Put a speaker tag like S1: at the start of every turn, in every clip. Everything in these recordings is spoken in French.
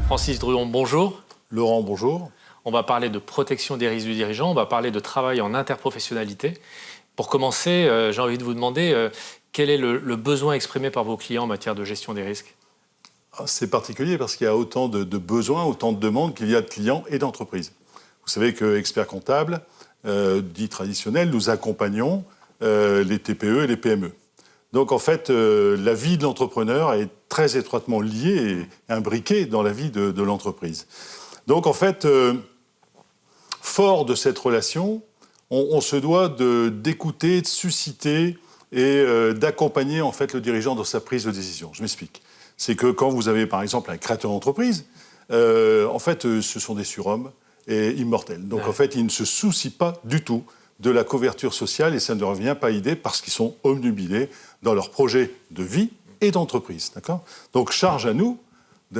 S1: Francis Druon, bonjour.
S2: Laurent, bonjour.
S1: On va parler de protection des risques du dirigeant, on va parler de travail en interprofessionnalité. Pour commencer, j'ai envie de vous demander quel est le besoin exprimé par vos clients en matière de gestion des risques?
S2: C'est particulier parce qu'il y a autant de besoins, autant de demandes qu'il y a de clients et d'entreprises. Vous savez qu'experts comptables, dits traditionnels, nous accompagnons les TPE et les PME. Donc en fait, la vie de l'entrepreneur est très étroitement liée et imbriquée dans la vie de l'entreprise. Donc en fait, fort de cette relation, on se doit d'écouter, de susciter et d'accompagner en fait le dirigeant dans sa prise de décision. Je m'explique. C'est que quand vous avez par exemple un créateur d'entreprise, en fait, ce sont des surhommes et immortels. Donc en fait, ils ne se soucient pas du tout de la couverture sociale et ça ne leur vient pas idée parce qu'ils sont obnubilés dans leur projet de vie et d'entreprise. D'accord ? Donc charge à nous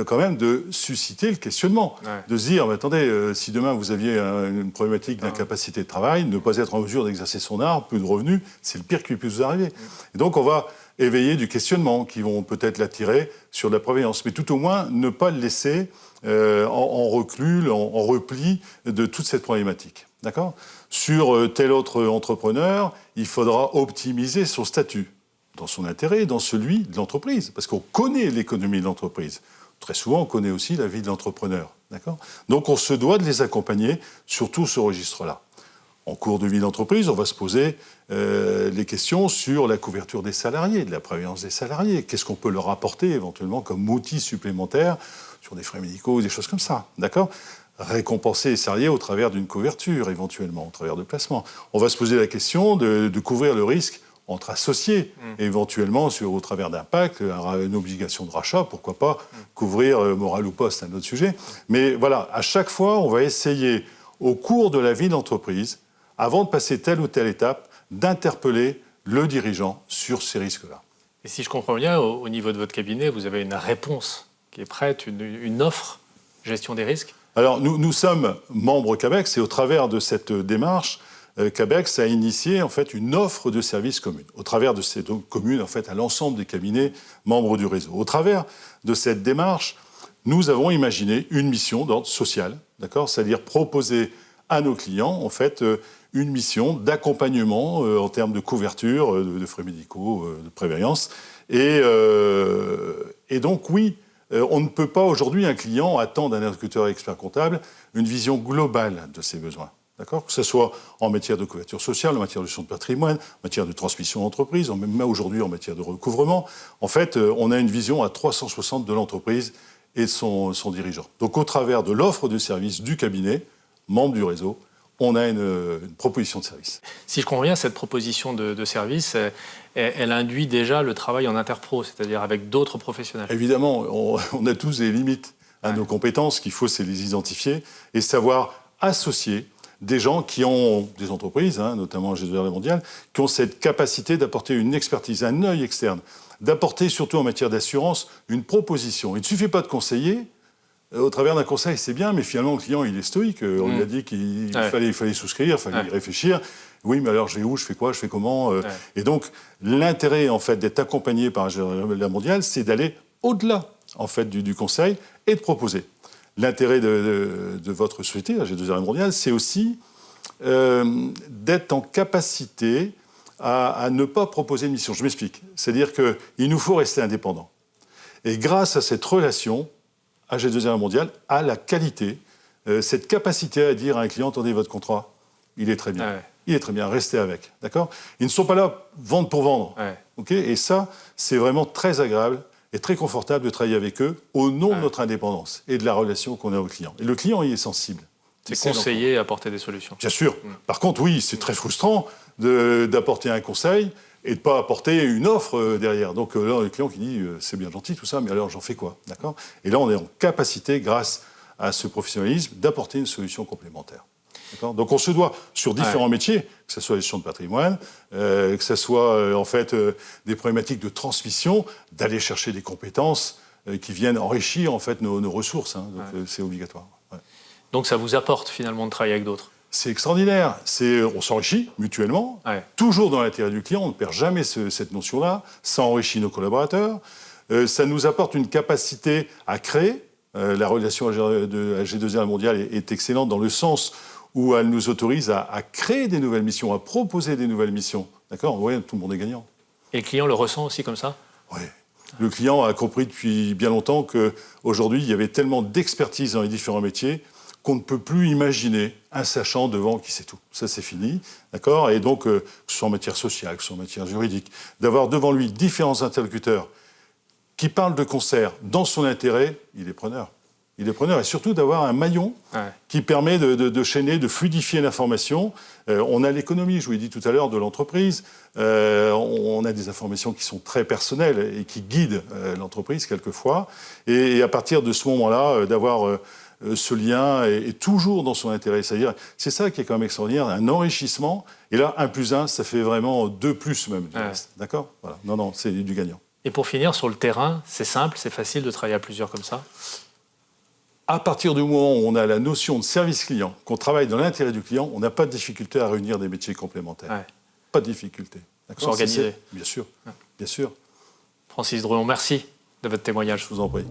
S2: quand même de susciter le questionnement, de se dire, mais attendez, si demain vous aviez une problématique d'incapacité de travail, ne pas être en mesure d'exercer son art, plus de revenus, c'est le pire qui puisse vous arriver. Et donc on va éveiller du questionnement qui vont peut-être l'attirer sur de la prévoyance, mais tout au moins ne pas le laisser en recul, en repli de toute cette problématique. D'accord ? Sur tel autre entrepreneur, il faudra optimiser son statut, dans son intérêt, dans celui de l'entreprise, parce qu'on connaît l'économie de l'entreprise. Très souvent, on connaît aussi la vie de l'entrepreneur. D'accord ? Donc, on se doit de les accompagner sur tout ce registre-là. En cours de vie d'entreprise, on va se poser les questions sur la couverture des salariés, de la prévoyance des salariés. Qu'est-ce qu'on peut leur apporter éventuellement comme outil supplémentaire sur des frais médicaux, des choses comme ça. D'accord ? Récompenser les salariés au travers d'une couverture, éventuellement, au travers de placements. On va se poser la question de couvrir le risque entre associés, éventuellement au travers d'un pacte, une obligation de rachat, pourquoi pas couvrir moral ou poste, un autre sujet. Mais voilà, à chaque fois, on va essayer, au cours de la vie d'entreprise, avant de passer telle ou telle étape, d'interpeller le dirigeant sur ces risques-là.
S1: Et si je comprends bien, au niveau de votre cabinet, vous avez une réponse qui est prête, une offre gestion des risques?
S2: Alors, nous sommes membres CABEX et au travers de cette démarche, CABEX a initié en fait une offre de services commune. Au travers de cette commune, en fait, à l'ensemble des cabinets membres du réseau. Au travers de cette démarche, nous avons imaginé une mission d'ordre social, d'accord ? C'est-à-dire proposer à nos clients, en fait, une mission d'accompagnement en termes de couverture, de frais médicaux, de prévoyance. Et donc, oui, on ne peut pas aujourd'hui, un client attend d'un interlocuteur expert comptable une vision globale de ses besoins. D'accord ? Que ce soit en matière de couverture sociale, en matière de gestion de patrimoine, en matière de transmission d'entreprise, même aujourd'hui en matière de recouvrement. En fait, on a une vision à 360 de l'entreprise et de son dirigeant. Donc, au travers de l'offre de services du cabinet, membre du réseau, on a une proposition de service.
S1: Si je comprends bien, cette proposition de service, elle induit déjà le travail en interpro, c'est-à-dire avec d'autres professionnels.
S2: Évidemment, on a tous des limites à nos compétences, ce qu'il faut, c'est les identifier et savoir associer des gens qui ont, des entreprises, notamment G2R Mondial, qui ont cette capacité d'apporter une expertise, un œil externe, d'apporter surtout en matière d'assurance une proposition. Il ne suffit pas de conseiller. Au travers d'un conseil, c'est bien, mais finalement, le client, il est stoïque. On lui a dit qu'il fallait souscrire, il fallait y réfléchir. Oui, mais alors, je vais où, je fais quoi, je fais comment Et donc, l'intérêt, en fait, d'être accompagné par la Mondiale, c'est d'aller au-delà, en fait, du conseil et de proposer. L'intérêt de votre société, la G2R Mondiale, c'est aussi d'être en capacité à ne pas proposer une mission. Je m'explique. C'est-à-dire qu'il nous faut rester indépendants. Et grâce à cette relation, AG2R Mondial a la qualité, cette capacité à dire à un client, attendez, votre contrat, il est très bien. Il est très bien, restez avec. D'accord ? Ils ne sont pas là vendre pour vendre. Okay ? Et ça, c'est vraiment très agréable et très confortable de travailler avec eux au nom de notre indépendance et de la relation qu'on a au client. Et le client y est sensible.
S1: C'est conseiller et apporter des solutions.
S2: Bien sûr. Par contre, oui, c'est très frustrant d'apporter un conseil et de ne pas apporter une offre derrière. Donc là, le client qui dit c'est bien gentil tout ça, mais alors j'en fais quoi ? D'accord ? Et là, on est en capacité, grâce à ce professionnalisme, d'apporter une solution complémentaire. D'accord ? Donc on se doit, sur différents métiers, que ce soit la gestion de patrimoine, que ce soit en fait des problématiques de transmission, d'aller chercher des compétences qui viennent enrichir en fait nos ressources. Donc c'est obligatoire.
S1: Donc ça vous apporte finalement de travailler avec d'autres ?
S2: C'est extraordinaire. On s'enrichit mutuellement,
S1: Ouais.
S2: toujours dans l'intérêt du client. On ne perd jamais cette notion-là. Ça enrichit nos collaborateurs. Ça nous apporte une capacité à créer. La relation AG2R mondiale est excellente dans le sens où elle nous autorise à créer des nouvelles missions, à proposer des nouvelles missions. D'accord ? Oui, tout le monde est gagnant.
S1: Et le client le ressent aussi comme ça?
S2: Oui. Le client a compris depuis bien longtemps qu'aujourd'hui, il y avait tellement d'expertise dans les différents métiers qu'on ne peut plus imaginer un sachant devant qui sait tout. Ça, c'est fini. D'accord ? Et donc, que ce soit en matière sociale, que ce soit en matière juridique, d'avoir devant lui différents interlocuteurs qui parlent de concert dans son intérêt, il est preneur. Il est preneur. Et surtout d'avoir un maillon qui permet de chaîner, de fluidifier l'information. On a l'économie, je vous l'ai dit tout à l'heure, de l'entreprise. On a des informations qui sont très personnelles et qui guident l'entreprise quelquefois. Et à partir de ce moment-là, d'avoir ce lien est toujours dans son intérêt. C'est-à-dire, c'est ça qui est quand même extraordinaire, un enrichissement. Et là, 1+1, ça fait vraiment 2+ même. D'accord ? Voilà. Non, c'est du gagnant.
S1: Et pour finir, sur le terrain, c'est simple, c'est facile de travailler à plusieurs comme ça?
S2: À partir du moment où on a la notion de service client, qu'on travaille dans l'intérêt du client, on n'a pas de difficulté à réunir des métiers complémentaires.
S1: Ouais.
S2: Pas de difficulté.
S1: S'organiser.
S2: Bien sûr, bien sûr.
S1: Francis Drouillon, merci de votre témoignage.
S2: Je vous en prie.